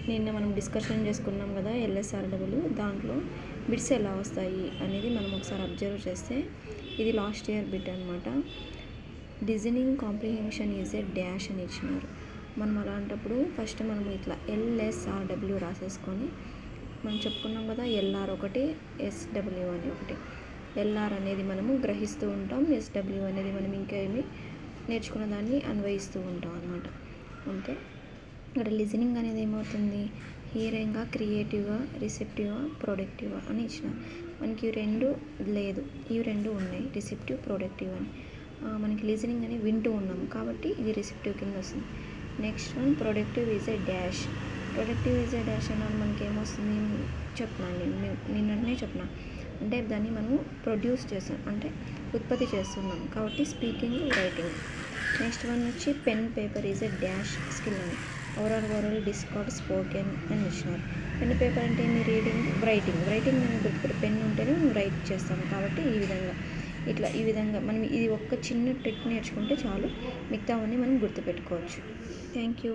నిన్న మనం డిస్కషన్ చేసుకున్నాం కదా LSRW, దాంట్లో బిట్స్ ఎలా వస్తాయి అనేది మనం ఒకసారి అబ్జర్వ్ చేస్తే ఇది లాస్ట్ ఇయర్ బిట్ అనమాట. Listening comprehension is a dash అని ఇచ్చినారు. మనం అలాంటప్పుడు ఫస్ట్ మనం ఇట్లా LSRW రాసేసుకొని మనం చెప్పుకున్నాం కదా, LR ఒకటి, SW అని ఒకటి. LR అనేది మనము గ్రహిస్తూ ఉంటాం, SW అనేది మనం ఇంకేమి నేర్చుకున్న దాన్ని అన్వయిస్తూ ఉంటాం అన్నమాట. ఓకే, ఇక్కడ లిజనింగ్ అనేది ఏమవుతుంది, హియరింగ్గా, క్రియేటివ్గా, రిసెప్టివ్గా, ప్రొడక్టివ్గా అని ఇచ్చిన. మనకి రెండు లేదు, ఇవి రెండు ఉన్నాయి, రిసెప్టివ్, ప్రొడక్టివ్ అని. మనకి లిజనింగ్ అనేది వింటూ ఉన్నాం కాబట్టి ఇది రిసెప్టివ్ కింద వస్తుంది. Next one productive is a dash. Productive is a dash అన్నాను, మనకి ఏమొస్తుంది చెప్తున్నాను, నిన్ననే చెప్పిన. అంటే దాన్ని మనము ప్రొడ్యూస్ చేస్తాం, అంటే ఉత్పత్తి చేస్తున్నాం కాబట్టి స్పీకింగ్, రైటింగ్. నెక్స్ట్ వన్ వచ్చి pen paper is a dash skill అని. ఓవరాల్ డిస్కార్డ్, స్పోకెన్ అని ఇచ్చినారు. పెన్ పేపర్ అంటే ఏమి, రీడింగ్, రైటింగ్. రైటింగ్ మనం గుర్తుపెట్టి పెన్ ఉంటేనే మనం రైట్ చేస్తాము కాబట్టి ఈ విధంగా మనం ఇది ఒక్క చిన్న ట్రిక్ నేర్చుకుంటే చాలు, మిగతావన్నీ మనం గుర్తుపెట్టుకోవచ్చు. Thank you.